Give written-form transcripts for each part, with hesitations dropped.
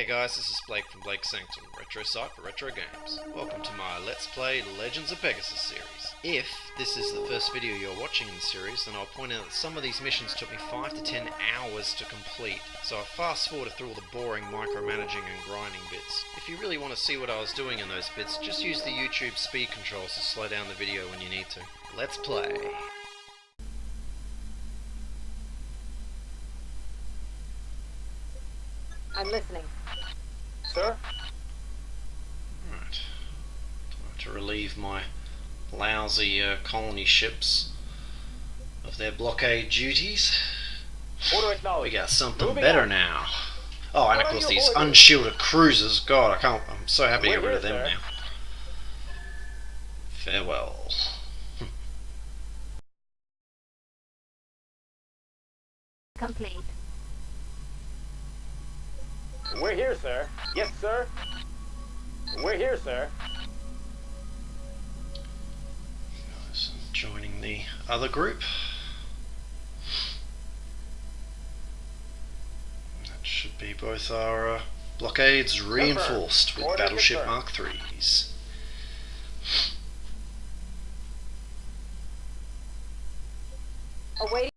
Hey guys, this is Blake from Blake's Sanctum, retro site for retro games. Welcome to my Let's Play Legends of Pegasus series. If this is the first video you're watching in the series, then I'll point out that some of these missions took me 5 to 10 hours to complete, so I fast forwarded through all the boring micromanaging and grinding bits. If you really want to see what I was doing in those bits, just use the YouTube speed controls to slow down the video when you need to. Let's play. I'm listening. Sir? Right. To relieve my lousy colony ships of their blockade duties. Order acknowledged. We got something Moving better on. now. Oh, and of course these unshielded cruisers. God, I'm so happy to get rid of them now. Farewell. Complete. We're here, sir. Yes, sir. We're here, sir. Guys, joining the other group. That should be both our blockades reinforced with Order Battleship confirmed. Mark IIIs. Awaiting.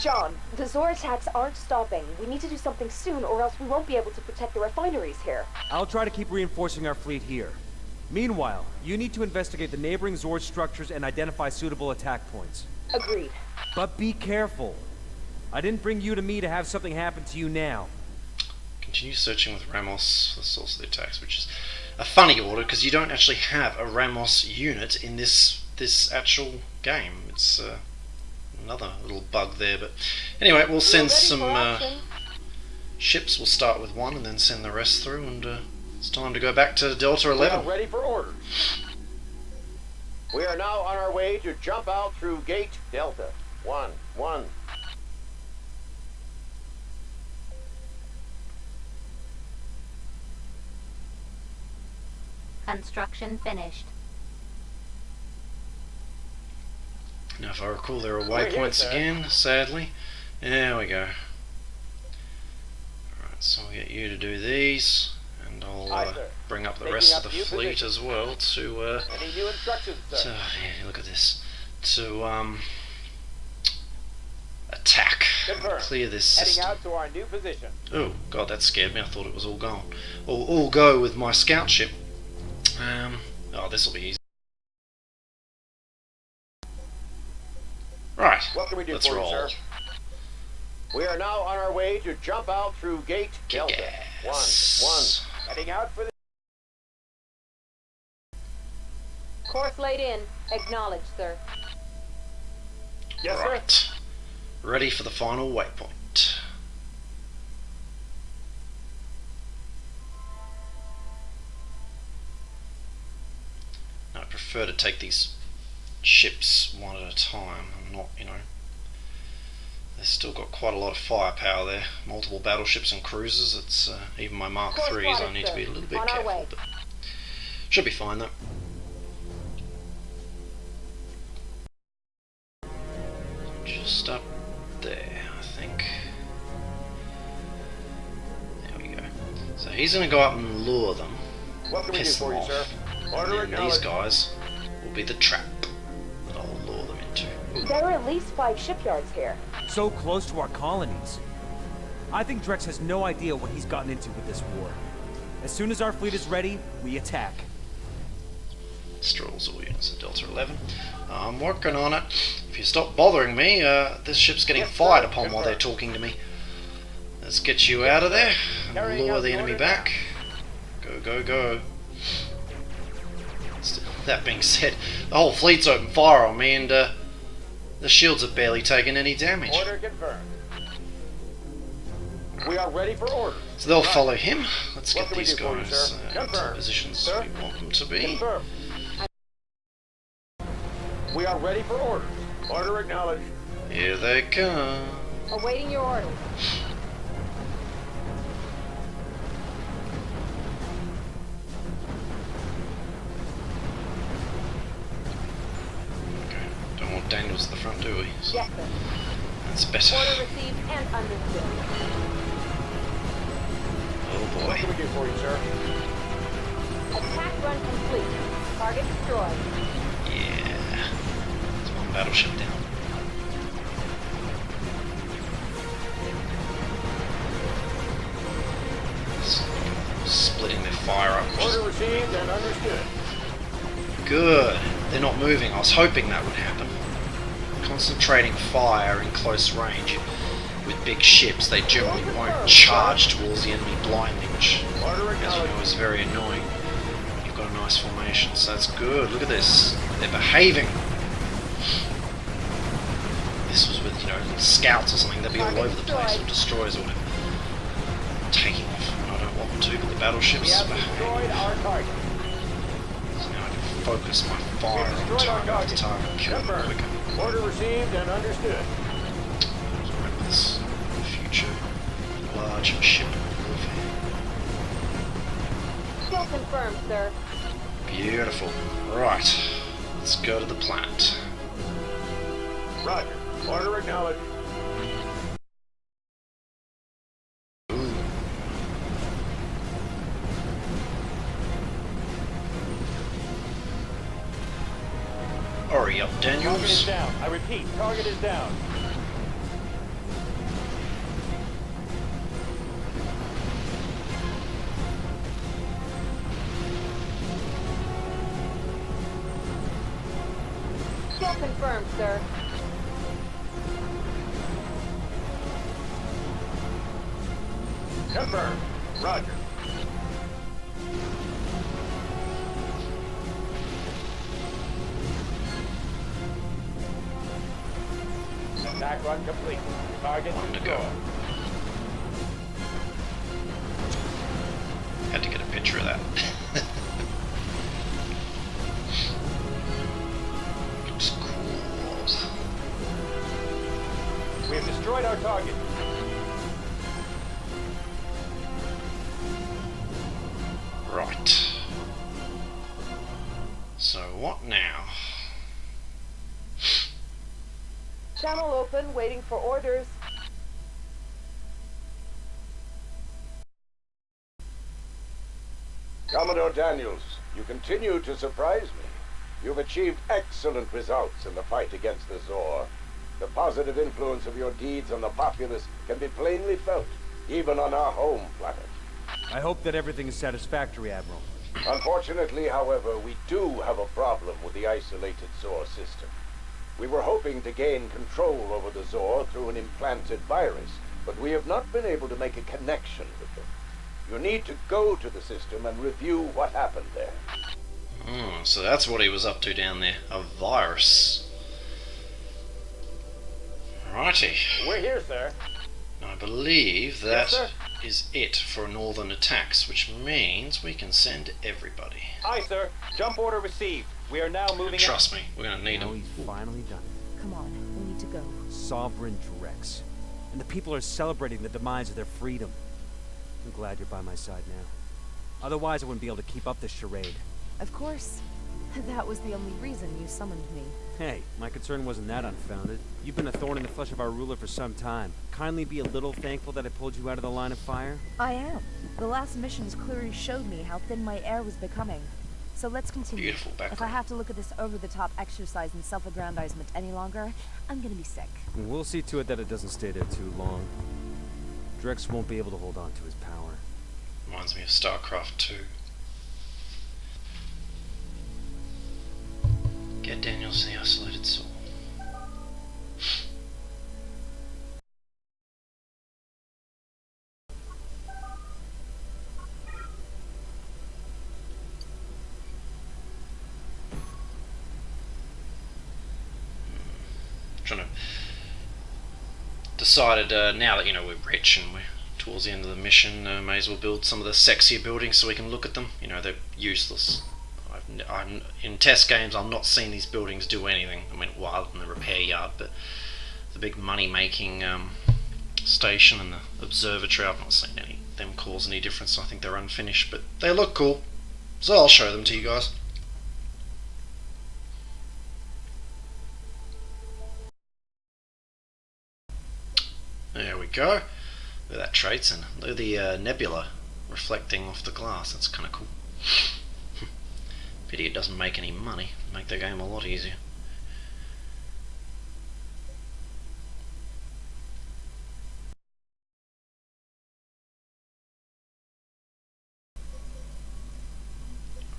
John, the Zor attacks aren't stopping. We need to do something soon, or else we won't be able to protect the refineries here. I'll try to keep reinforcing our fleet here. Meanwhile, you need to investigate the neighboring Zord structures and identify suitable attack points. Agreed. But be careful. I didn't bring you to me to have something happen to you now. Continue searching with Ramos for the source of the attacks, which is a funny order because you don't actually have a Ramos unit in this actual game. It's another little bug there, but anyway, we'll send some ships. We'll start with one and then send the rest through, and it's time to go back to Delta We 11. are ready for orders. We are now on our way to jump out through Gate Delta 1-1. Construction finished. Now, if I recall, there are We're here, waypoints sir. again, sadly. There we go. Alright, so I'll get you to do these, and I'll Aye, sir. bring up the Taking rest up of the new fleet positions. as well to Any new instructions, sir? yeah, look at this. To attack. Confirmed. Clear this Heading system. out to our new position. Oh god, that scared me. I thought it was all gone. All go with my scout ship. Oh, this will be easy. Right. What can we do Let's for roll. you, sir? We are now on our way to jump out through Gate Delta Yes. 1-1. Heading out for the... Course laid in. Acknowledged, sir. Yes, sir. Right. Ready for the final waypoint. Now, I prefer to take these ships one at a time. I'm not, they've still got quite a lot of firepower there. Multiple battleships and cruisers. It's even my Mark Course IIIs. I plotted, need to sir. be a little bit On our careful, way. but should be fine though. Just up there, I think. There we go. So he's going to go up and lure them, What can we do piss them for you, off, sir? Order and then these acknowledged. guys will be the trap that I'll lure them into. There are at least 5 shipyards here. So close to our colonies. I think Drex has no idea what he's gotten into with this war. As soon as our fleet is ready, we attack. Strolls all units at Delta 11. I'm working on it. If you stop bothering me, this ship's getting Yes, sir. fired upon while Confirmed. they're talking to me. Let's get you out of there and Carrying lure out the the enemy order back. Go, go, go. That being said, the whole fleet's opened fire on me and the shields have barely taken any damage. Order confirmed. We are ready for orders. So they'll Right. follow him. Let's What get can we these do for you, guys sir? into the Confirmed. positions Sir? we want them to be. Confirmed. We are ready for orders. Order acknowledged. Here they come. Awaiting your orders. Daniels at the front, do we? So Yes, sir. that's better. Order received and understood. Oh What boy. can we do for you, sir? Attack run complete. Target destroyed. Yeah. There's one battleship down. Splitting their fire up, which is Order received and understood. good. They're not moving. I was hoping that would happen. Concentrating fire in close range with big ships, they generally won't charge towards the enemy blindly, which, Order as you know, is very annoying. You've got a nice formation, so that's good. Look at this. They're behaving. This was with, scouts or something, they'd be all over the place, or destroyers or whatever. Taking off when I don't want them to, but the We battleships have behave. destroyed our target. So now I can focus my fire on destroyed our target after target. target, kill them Confirmed. quicker. Order received and understood. Remember this future large ship warfare. Still confirmed, sir. Beautiful. Right, let's go to the planet. Roger. Order acknowledged. Ooh. Hurry up, Target is Daniels. down. I repeat, target is down. Still confirmed, sir. Confirmed. Roger. Attack run complete. Target One to destroyed. go. Had to get a picture of that. Looks cool. We have destroyed our target. Right. So what now? Channel open, waiting for orders. Commodore Daniels, you continue to surprise me. You've achieved excellent results in the fight against the Zor. The positive influence of your deeds on the populace can be plainly felt, even on our home planet. I hope that everything is satisfactory, Admiral. Unfortunately, however, we do have a problem with the isolated Zor system. We were hoping to gain control over the Zor through an implanted virus, but we have not been able to make a connection with them. You need to go to the system and review what happened there. So that's what he was up to down there. A virus. Righty. We're here, sir. I believe Yes, that sir. is it for northern attacks, which means we can send everybody. Aye, sir. Jump order received. We are now moving Trust me, we're going to need Now them. he's finally done it. Come on, we need to go. Sovereign Drex. And the people are celebrating the demise of their freedom. I'm glad you're by my side now. Otherwise, I wouldn't be able to keep up this charade. Of course. That was the only reason you summoned me. Hey, my concern wasn't that unfounded. You've been a thorn in the flesh of our ruler for some time. Kindly be a little thankful that I pulled you out of the line of fire. I am. The last missions clearly showed me how thin my air was becoming. So let's continue. Beautiful If I background. have to look at this over-the-top exercise and self-aggrandizement any longer, I'm gonna be sick. We'll see to it that it doesn't stay there too long. Drex won't be able to hold on to his power. Reminds me of StarCraft 2. Get Daniels the isolated soul. Trying to decided now that we're rich and we're towards the end of the mission, may as well build some of the sexier buildings so we can look at them. They're useless. I'm in test games. I've not seen these buildings do anything. I mean, well, other than the repair yard, but the big money-making station and the observatory, I've not seen them cause any difference. So I think they're unfinished, but they look cool. So I'll show them to you guys. go. Look at that traits and look at the nebula reflecting off the glass. That's kind of cool. Pity it doesn't make any money. Make the game a lot easier.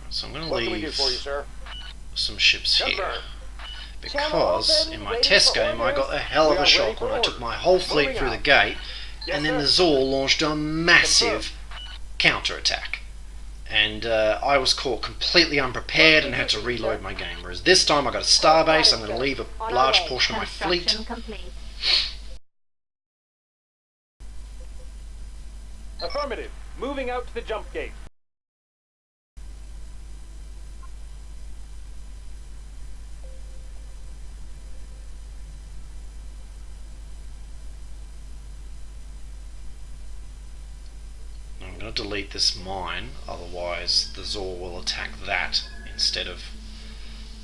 So I'm going to What can we do leave for you, sir? some ships here. Confirm. Because in my test game I got a hell of a shock when I took my whole fleet through the gate and then the Zor launched a massive counter-attack. And I was caught completely unprepared and had to reload my game. Whereas this time I got a starbase, I'm going to leave a large portion of my fleet. Construction complete. Affirmative. Moving out to the jump gate. I'm going to delete this mine, otherwise the Zor will attack that instead of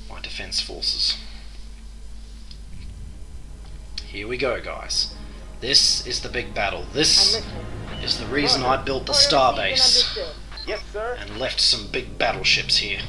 my defense forces. Here we go, guys. This is the big battle. This is the reason I built the starbase Yes, sir. and left some big battleships here.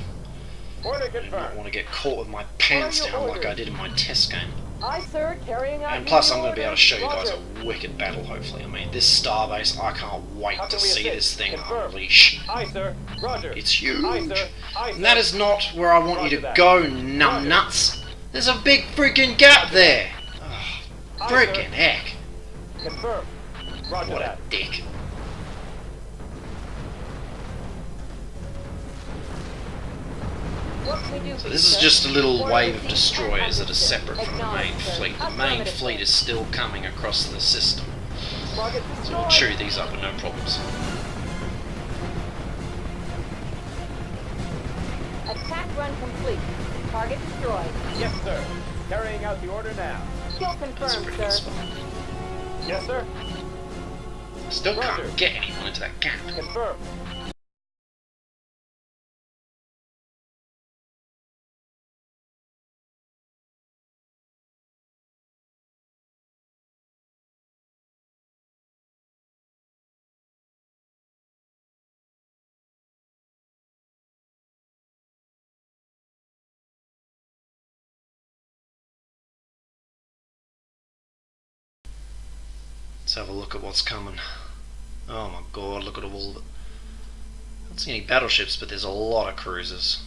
Order I did not confirmed. want to get caught with my pants down like I did in my test game. Aye, sir. Carrying out. And plus I'm going to be able to show you guys a wicked battle, hopefully. I mean, this starbase, I can't wait How to can we see assist? this thing Confirm. unleash. Aye, sir. Roger. It's huge. Aye, sir. Aye, sir. And that is not where I want you Roger to that. go, nuts. There's a big freaking gap there. Oh, Aye, sir. freaking heck. Confirm. Roger What a that. dick. What can we do for So you, this is sir? just a little Order wave of received. destroyers that are separate from the main Acknowledged, sir. fleet. The main Affirmative, fleet sir. is still coming across the system. Target So we'll destroyed. chew these up with no problems. Attack run complete. Target destroyed. Yes, sir. Carrying out the order now. Kill That's a confirmed, pretty good sir. spot. Yes, sir. Still Roger. can't get anyone into that gap. Confirm. Let's have a look at what's coming. Oh my god, look at all of it. I don't see any battleships, but there's a lot of cruisers.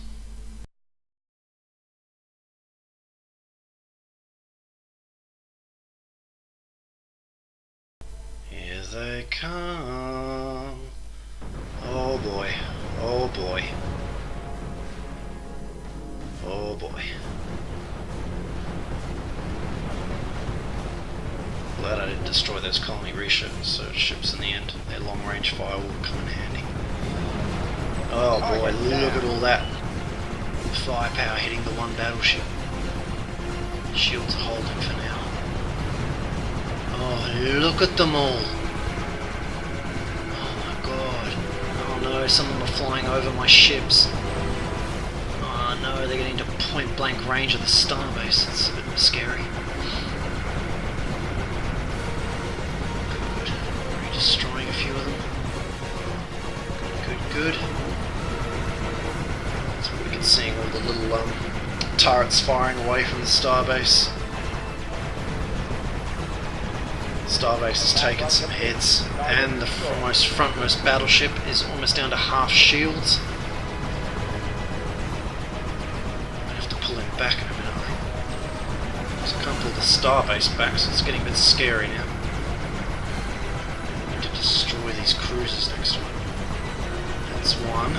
Here they come. Oh boy. Oh boy. Oh boy. Glad I didn't destroy those colony research ships in the end. Their long-range fire will come in handy. Oh boy, look at all that firepower hitting the one battleship. Shields are holding for now. Oh, look at them all. Oh my god. Oh no, some of them are flying over my ships. Oh no, they're getting to point-blank range of the starbase. It's a bit scary. Destroying a few of them. Good. So we can see all the little turrets firing away from the starbase. Starbase has taken some hits, and the frontmost battleship is almost down to half shields. I have to pull him back in a minute. So I can't pull the starbase back, so it's getting a bit scary now. Destroy these cruisers next time. That's one.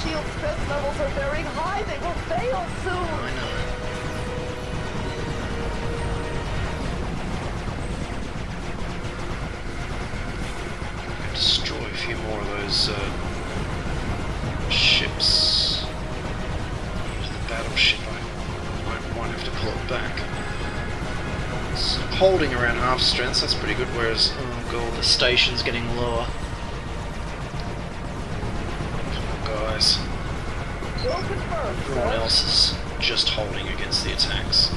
Shield stress levels are very high. They will fail soon. I know. Destroy a few more of those ships. Into the battleship. I won't have to pull it back. It's holding around half strength, so that's pretty good, whereas, oh god, the station's getting lower. Come on, guys. Kill confirmed, Everyone sir. else is just holding against the attacks.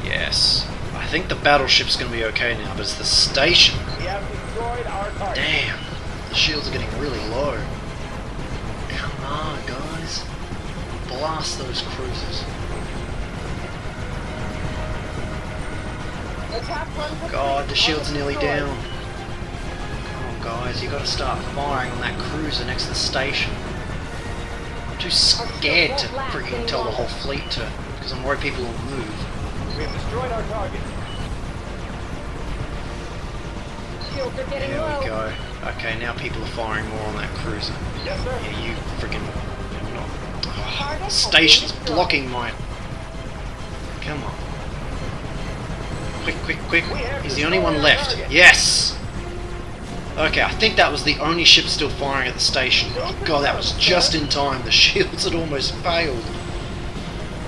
Yeah, Yes. I think the battleship's going to be okay now, but it's the station. We have destroyed our target. Damn. The shields are getting really low. Come on, guys. Blast those cruisers. God, the shield's nearly down. Come on, guys. You got to start firing on that cruiser next to the station. I'm too scared to freaking tell the whole fleet to, because I'm worried people will move. We have destroyed our target. Shields are getting There low. we go. Okay, now people are firing more on that cruiser. Yes, sir. Yeah, you freaking... Oh, station's blocking my... Come on. Quick, quick, quick. He's the only one left. Yes! Okay, I think that was the only ship still firing at the station. Oh god, that was just in time. The shields had almost failed.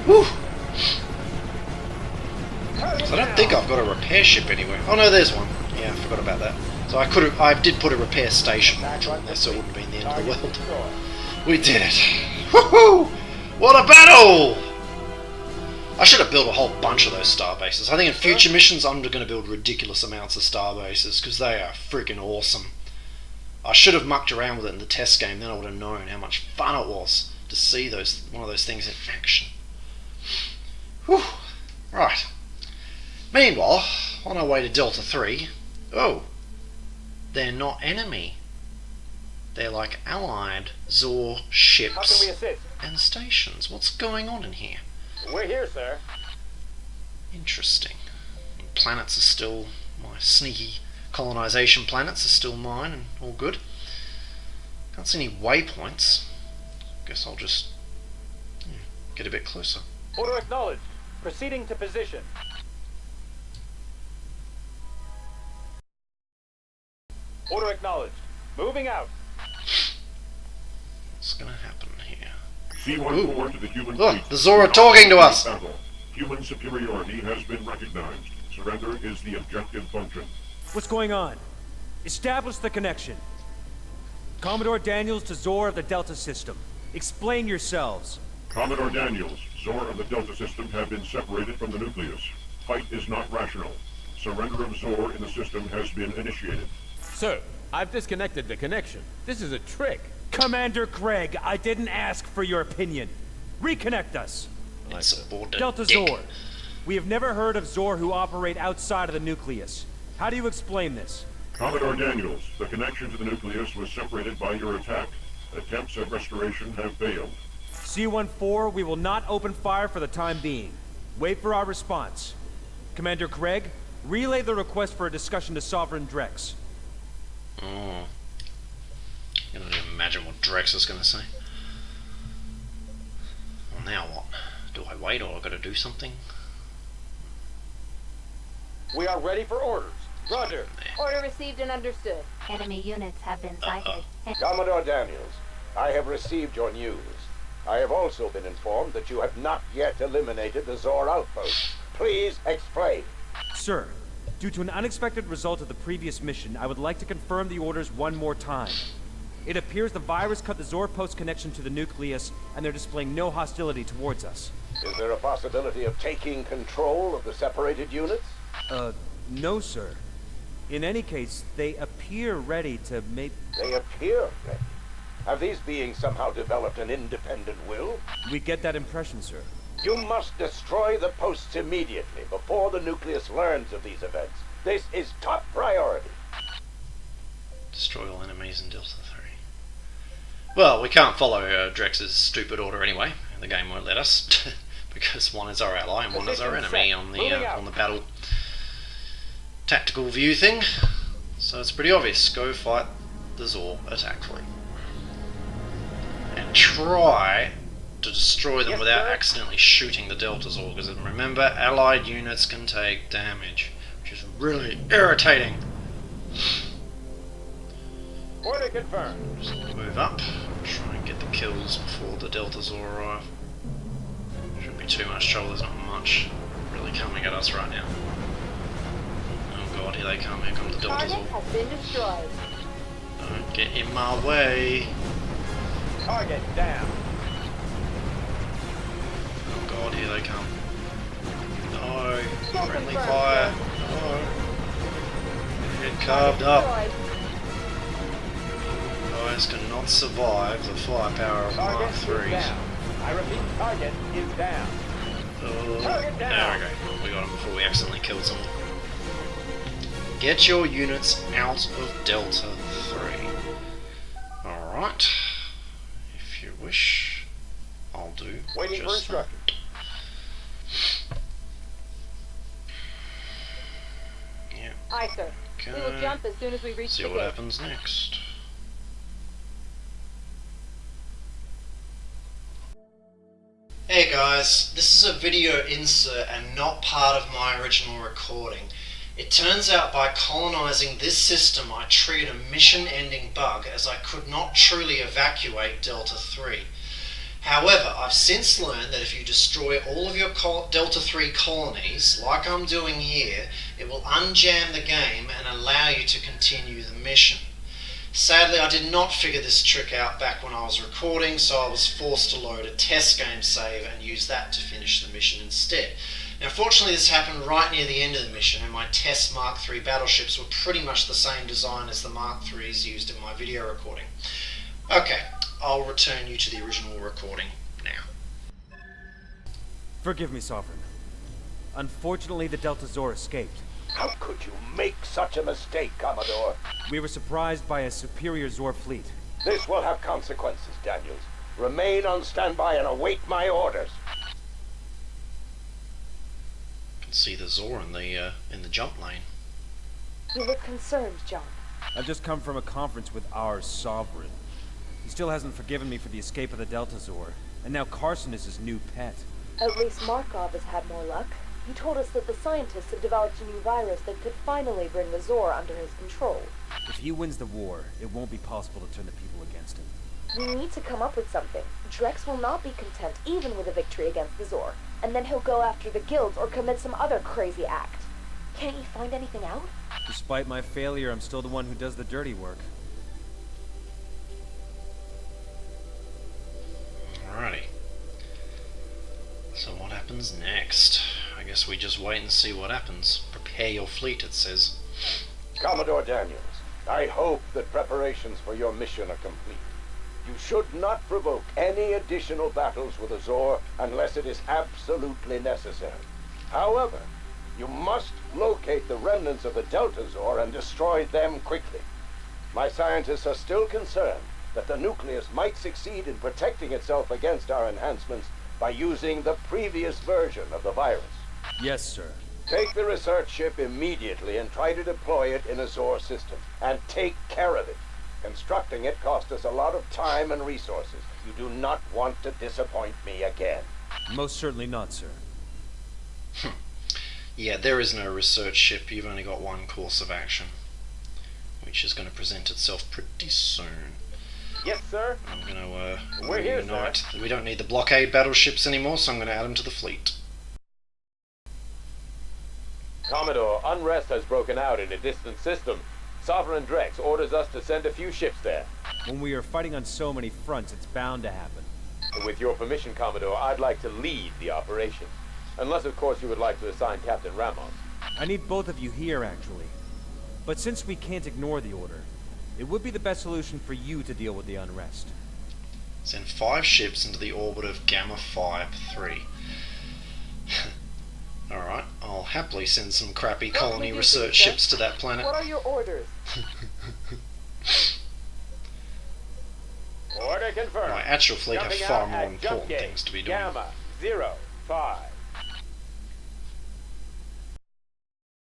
Whew! So I don't think I've got a repair ship anywhere. Oh no, there's one. Yeah, I forgot about that. So I did put a repair station module in there, so it wouldn't be the end of the world. We did it! Woohoo! What a battle! I should have built a whole bunch of those star bases. I think in future missions I'm going to build ridiculous amounts of star bases because they are freaking awesome. I should have mucked around with it in the test game, then I would have known how much fun it was to see one of those things in action. Whew! Right. Meanwhile, on our way to Delta 3, oh, they're not enemy. They're like allied Zor How can ships we assist? and stations. What's going on in here? We're here, sir. Interesting. Planets are still, my sneaky colonization planets are still mine and all good. Can't see any waypoints. Guess I'll just get a bit closer. Order acknowledged. Proceeding to position. Order acknowledged. Moving out. What's gonna happen here? C-14 to the human Look, fleet. the Zor are talking to us! Battle. Human superiority has been recognized. Surrender is the objective function. What's going on? Establish the connection. Commodore Daniels to Zor of the Delta System. Explain yourselves. Commodore Daniels, Zor of the Delta System have been separated from the nucleus. Fight is not rational. Surrender of Zor in the system has been initiated. Sir, I've disconnected the connection. This is a trick. Commander Craig, I didn't ask for your opinion. Reconnect us. Insubordinate Delta dick. Zor. We have never heard of Zor who operate outside of the nucleus. How do you explain this? Commodore Daniels, the connection to the nucleus was separated by your attack. Attempts at restoration have failed. C-14, we will not open fire for the time being. Wait for our response. Commander Craig, relay the request for a discussion to Sovereign Drex. Oh. I can't even imagine what Drex is going to say. Well, now what? Do I wait or I got to do something? We are ready for orders. Roger. Order received and understood. Enemy units have been sighted. Commodore Daniels, I have received your news. I have also been informed that you have not yet eliminated the Zor outpost. Please explain. Sir, due to an unexpected result of the previous mission, I would like to confirm the orders one more time. It appears the virus cut the Zor post connection to the nucleus, and they're displaying no hostility towards us. Is there a possibility of taking control of the separated units? No, sir. In any case, they appear ready to make... They appear ready. Have these beings somehow developed an independent will? We get that impression, sir. You must destroy the posts immediately before the nucleus learns of these events. This is top priority. Destroy all enemies in Delta 3. Well, we can't follow Drex's stupid order anyway. The game won't let us. Because one is our ally and one is our enemy on the battle tactical view thing. So it's pretty obvious. Go fight the Zor, attack fleet. And try to destroy them without accidentally shooting the Delta Zor, because remember, allied units can take damage, which is really irritating. Order confirmed. Just move up, try and get the kills before the Delta Zor arrive. Shouldn't be too much trouble, there's not much really coming at us right now. Oh god, here they come, here comes the Delta Target Zor. has been destroyed. Don't get in my way. Target down. Oh god, here they come. No. Friendly fire. Oh. Get carved up. Guys cannot survive the firepower of Mark Target is 3s. down. I repeat, target is down. Target down. There we go. We got him before we accidentally killed someone. Get your units out of Delta 3. Alright. If you wish, I'll do Waiting for just that. instructions. Yeah. Aye, sir. We will Okay. jump as soon as we reach See the what gate. happens next. Hey guys, this is a video insert and not part of my original recording. It turns out by colonising this system I triggered a mission-ending bug as I could not truly evacuate Delta 3. However, I've since learned that if you destroy all of your Delta 3 colonies, like I'm doing here, it will unjam the game and allow you to continue the mission. Sadly, I did not figure this trick out back when I was recording, so I was forced to load a test game save and use that to finish the mission instead. Now, fortunately, this happened right near the end of the mission, and my test Mark III battleships were pretty much the same design as the Mark IIIs used in my video recording. Okay, I'll return you to the original recording now. Forgive me, Sovereign. Unfortunately, the Delta Zor escaped. How could you make such a mistake, Commodore? We were surprised by a superior Zor fleet. This will have consequences, Daniels. Remain on standby and await my orders. You can see the Zor in the jump lane. You look concerned, John. I've just come from a conference with our Sovereign. He still hasn't forgiven me for the escape of the Delta Zor, and now Carson is his new pet. At least Markov has had more luck. He told us that the scientists have developed a new virus that could finally bring the Zor under his control. If he wins the war, it won't be possible to turn the people against him. We need to come up with something. Drex will not be content even with a victory against the Zor, and then he'll go after the guilds or commit some other crazy act. Can't you find anything out? Despite my failure, I'm still the one who does the dirty work. Alrighty. So what happens next? I guess we just wait and see what happens. Prepare your fleet, it says. Commodore Daniels, I hope that preparations for your mission are complete. You should not provoke any additional battles with Azor unless it is absolutely necessary. However, you must locate the remnants of the Delta Zor and destroy them quickly. My scientists are still concerned that the nucleus might succeed in protecting itself against our enhancements by using the previous version of the virus. Yes, sir. Take the research ship immediately and try to deploy it in a Zor system. And take care of it. Constructing it cost us a lot of time and resources. You do not want to disappoint me again. Most certainly not, sir. Yeah, there is no research ship. You've only got one course of action, which is going to present itself pretty soon. Yes, sir. I'm going to We're here, reunite. We don't need the blockade battleships anymore, so I'm going to add them to the fleet. Commodore, unrest has broken out in a distant system. Sovereign Drex orders us to send a few ships there. When we are fighting on so many fronts, it's bound to happen. With your permission, Commodore, I'd like to lead the operation. Unless, of course, you would like to assign Captain Ramos. I need both of you here, actually. But since we can't ignore the order, it would be the best solution for you to deal with the unrest. Send 5 ships into the orbit of Gamma Phi 3. Alright, I'll happily send some crappy colony research ships to that planet. What are your orders? Order confirmed. My actual fleet have Jumping far out more at jump important gate. things to be doing. Gamma 05.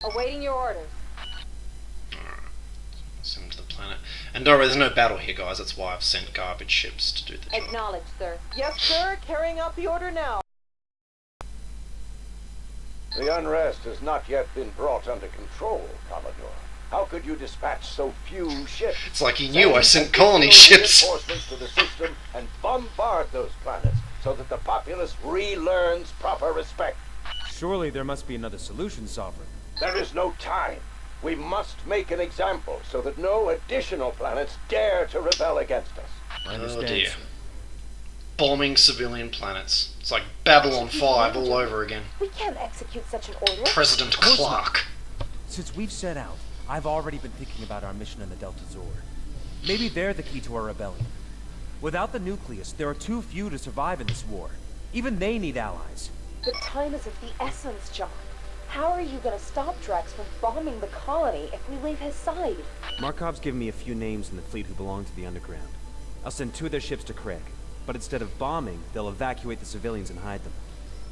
Awaiting your orders. Alright, send them to the planet. And don't worry, there's no battle here, guys. That's why I've sent garbage ships to do the job. Acknowledged, sir. Yes, sir. Carrying out the order now. The unrest has not yet been brought under control, Commodore. How could you dispatch so few ships? It's like he knew I sent Send colony additional ships. reinforcements to the system and bombard those planets so that the populace relearns proper respect. Surely there must be another solution, Sovereign. There is no time. We must make an example so that no additional planets dare to rebel against us. I Oh understand, dear. sir. bombing civilian planets. It's like Babylon 5 all over again. We can't execute such an order. President Clark. Since we've set out, I've already been thinking about our mission in the Delta Zor. Maybe they're the key to our rebellion. Without the nucleus, there are too few to survive in this war. Even they need allies. But time is of the essence, John. How are you gonna stop Drex from bombing the colony if we leave his side? Markov's given me a few names in the fleet who belong to the underground. I'll send 2 of their ships to Craig, but instead of bombing, they'll evacuate the civilians and hide them.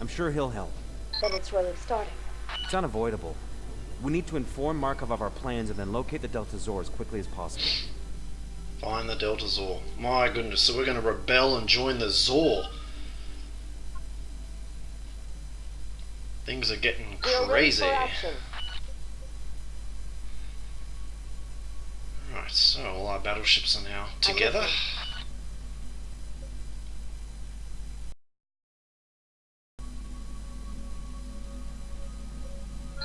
I'm sure he'll help. Then it's really starting. It's unavoidable. We need to inform Markov of our plans and then locate the Delta Zor as quickly as possible. Find the Delta Zor. My goodness, so we're going to rebel and join the Zor. Things are getting crazy. Right, so all our battleships are now together.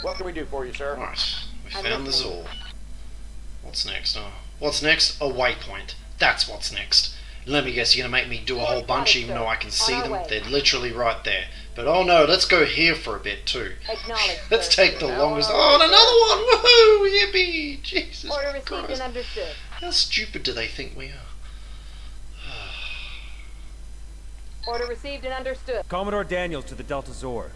What can we do for you, sir? Right, we found the Zor. What's next? Oh, what's next? A waypoint. That's what's next. Let me guess, you're gonna make me do a whole bunch even though I can see them? They're literally right there. But oh no, let's go here for a bit too. Let's take the longest. Oh, and another one! Woohoo! Yippee! Jesus Order received Christ. and understood. How stupid do they think we are? Order received and understood. Commodore Daniels to the Delta Zor.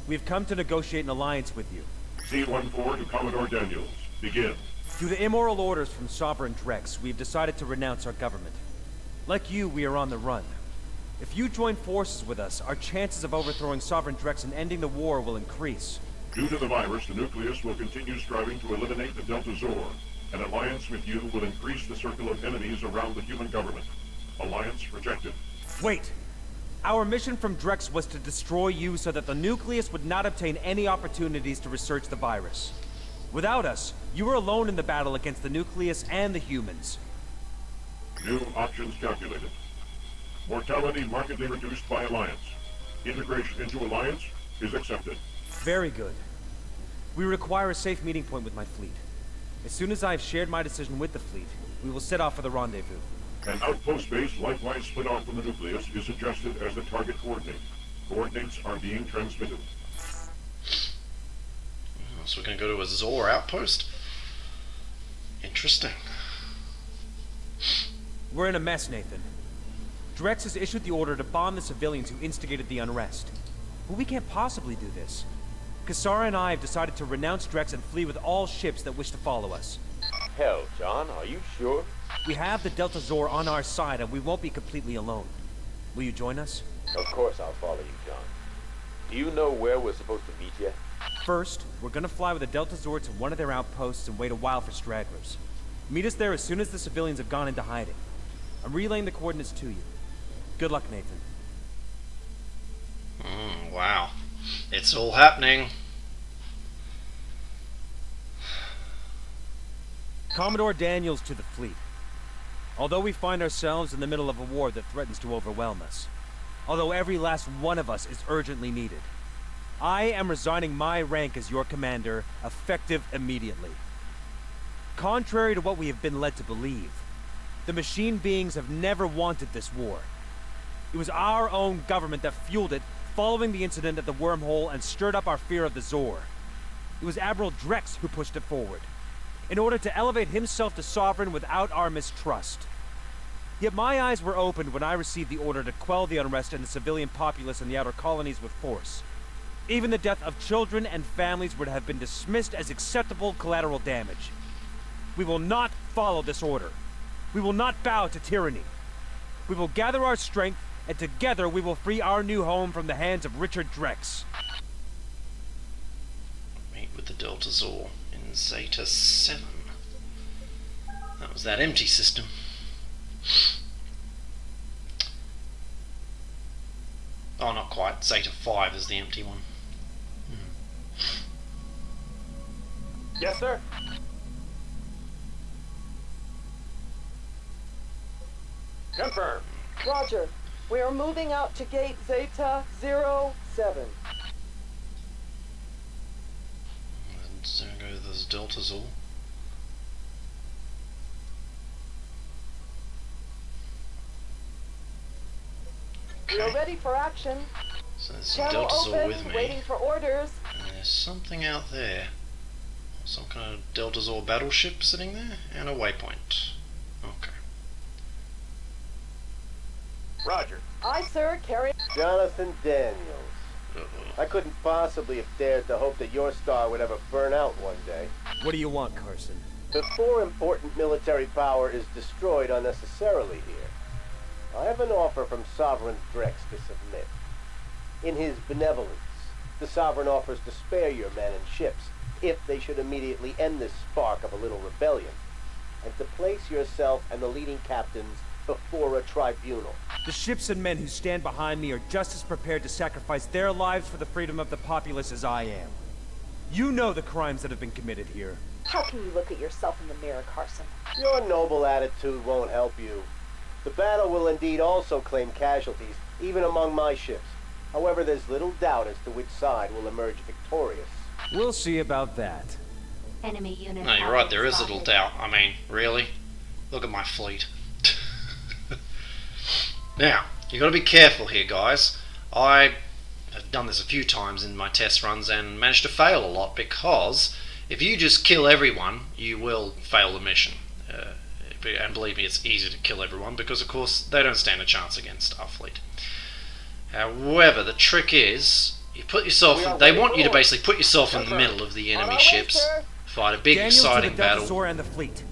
We've come to negotiate an alliance with you. C-14 to Commodore Daniels. Begin. Due to immoral orders from Sovereign Drex, we've decided to renounce our government. Like you, we are on the run. If you join forces with us, our chances of overthrowing Sovereign Drex and ending the war will increase. Due to the virus, the nucleus will continue striving to eliminate the Delta Zor. An alliance with you will increase the circle of enemies around the human government. Alliance rejected. Wait! Our mission from Drex was to destroy you so that the nucleus would not obtain any opportunities to research the virus. Without us, you were alone in the battle against the nucleus and the humans. New options calculated. Mortality markedly reduced by alliance. Integration into alliance is accepted. Very good. We require a safe meeting point with my fleet. As soon as I have shared my decision with the fleet, we will set off for the rendezvous. An outpost base likewise split off from the nucleus is suggested as the target coordinate. Coordinates are being transmitted. So we're going to go to a Zor outpost? Interesting. We're in a mess, Nathan. Drex has issued the order to bomb the civilians who instigated the unrest. But we can't possibly do this. Cassara and I have decided to renounce Drex and flee with all ships that wish to follow us. Hell, John, are you sure? We have the Delta Zor on our side and we won't be completely alone. Will you join us? Of course I'll follow you, John. Do you know where we're supposed to meet yet? First, we're gonna fly with the Delta Zor to one of their outposts and wait a while for stragglers. Meet us there as soon as the civilians have gone into hiding. I'm relaying the coordinates to you. Good luck, Nathan. Wow. It's all happening. Commodore Daniels to the fleet. Although we find ourselves in the middle of a war that threatens to overwhelm us, although every last one of us is urgently needed, I am resigning my rank as your commander, effective immediately. Contrary to what we have been led to believe, the machine beings have never wanted this war. It was our own government that fueled it following the incident at the wormhole and stirred up our fear of the Zor. It was Admiral Drex who pushed it forward, in order to elevate himself to sovereign without our mistrust. Yet my eyes were opened when I received the order to quell the unrest in the civilian populace in the outer colonies with force. Even the death of children and families would have been dismissed as acceptable collateral damage. We will not follow this order. We will not bow to tyranny. We will gather our strength, and together we will free our new home from the hands of Richard Drex. Meet with the Delta Zor in Zeta 7. That was that empty system. Oh, not quite. Zeta 5 is the empty one. Yes, sir. Confirm. Roger. We are moving out to gate Zeta 07. And so go this Delta Zor. We are ready for action. So there's some Channel Delta Zor with open, me. waiting for orders. And there's something out there. Some kind of Delta Zor battleship sitting there, and a waypoint. Okay. Roger. Aye, sir, carry. Jonathan Daniels. Uh-oh. I couldn't possibly have dared to hope that your star would ever burn out one day. What do you want, Carson? Before important military power is destroyed unnecessarily here, I have an offer from Sovereign Drex to submit. In his benevolence, the Sovereign offers to spare your men and ships if they should immediately end this spark of a little rebellion, and to place yourself and the leading captains before a tribunal. The ships and men who stand behind me are just as prepared to sacrifice their lives for the freedom of the populace as I am. You know the crimes that have been committed here. How can you look at yourself in the mirror, Carson? Your noble attitude won't help you. The battle will indeed also claim casualties, even among my ships. However, there's little doubt as to which side will emerge victorious. We'll see about that. Enemy units. No, you're have right, been there is little spotted. doubt. I mean, really? Look at my fleet. Now, you got to be careful here, guys. I have done this a few times in my test runs and managed to fail a lot because if you just kill everyone, you will fail the mission. And believe me, it's easy to kill everyone because, of course, they don't stand a chance against our fleet. However, the trick is, you put yourself. They want you to basically put yourself in the middle of the enemy ships, fight a big, Daniels exciting to the Delta battle. Zor and the fleet.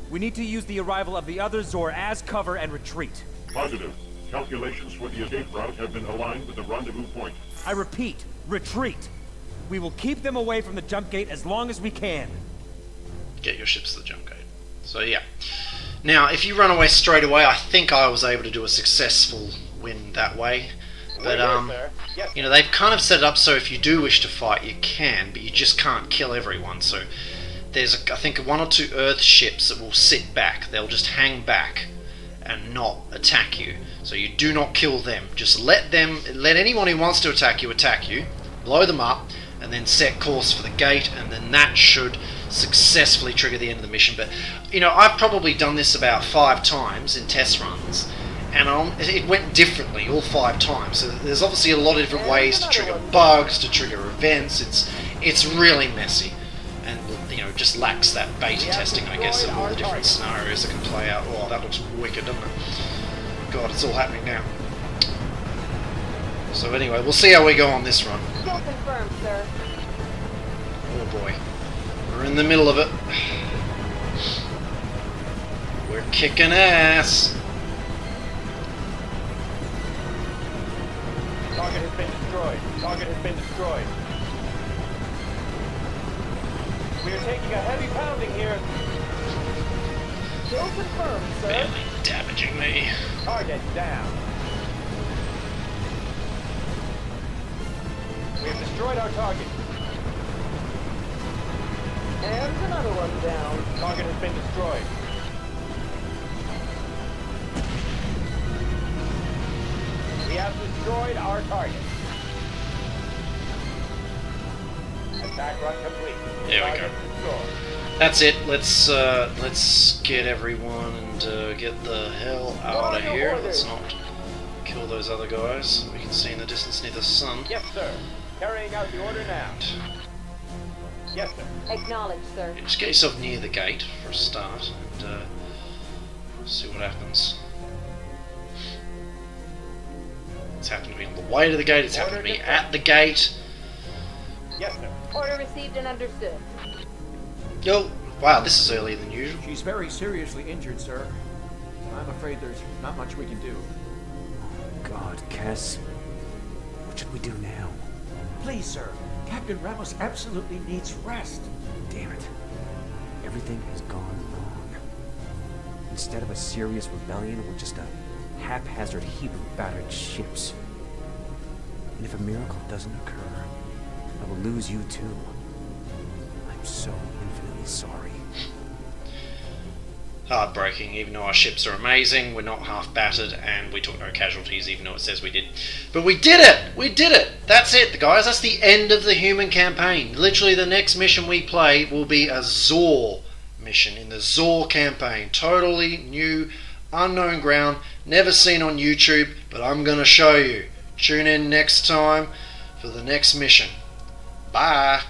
We need to use the arrival of the other Zor as cover and retreat. Positive. Calculations for the escape route have been aligned with the rendezvous point. I repeat, retreat. We will keep them away from the jump gate as long as we can. Get your ships to the jump gate. So yeah. Now, if you run away straight away, I think I was able to do a successful win that way. But you know, they've kind of set it up so if you do wish to fight, you can, but you just can't kill everyone. So there's, I think, 1 or 2 Earth ships that will sit back. They'll just hang back and not attack you. So you do not kill them. Just let anyone who wants to attack you, blow them up, and then set course for the gate, and then that should successfully trigger the end of the mission. But you know, I've probably done this about 5 times in test runs, and it went differently all 5 times. So there's obviously a lot of different ways to trigger bugs, to trigger events. It's really messy, and you know, just lacks that beta testing, I guess, of all the different scenarios that can play out. Oh, that looks wicked, doesn't it? God, it's all happening now. So anyway, we'll see how we go on this run. Still confirmed, sir. Oh boy. We're in the middle of it. We're kicking ass. Target has been destroyed. Target has been destroyed. We are taking a heavy pounding here. Still confirmed, sir. Barely damaging me. Target down. We have destroyed our target. And another one down. Target has been destroyed. We have destroyed our target. Attack run complete. There we go. Target destroyed. That's it. Let's get everyone and get the hell out of here. Let's not kill those other guys. We can see in the distance near the sun. Yes, sir. Carrying out the order now. Yes, sir. Acknowledged, sir. Just get yourself near the gate for a start and see what happens. It's happened to be on the way to the gate. It's happened to be at the gate. Yes, sir. Order received and understood. Yo, wow, this is earlier than usual. She's very seriously injured, sir. I'm afraid there's not much we can do. God, Cass. What should we do now? Please, sir. Captain Ramos absolutely needs rest. Damn it. Everything has gone wrong. Instead of a serious rebellion, we're just a haphazard heap of battered ships. And if a miracle doesn't occur, I will lose you too. I'm so infinitely sorry. Heartbreaking, even though our ships are amazing, we're not half battered, and we took no casualties, even though it says we did. But we did it! We did it! That's it, guys. That's the end of the human campaign. Literally, the next mission we play will be a Zor mission in the Zor campaign. Totally new, unknown ground, never seen on YouTube, but I'm gonna show you. Tune in next time for the next mission. Bye!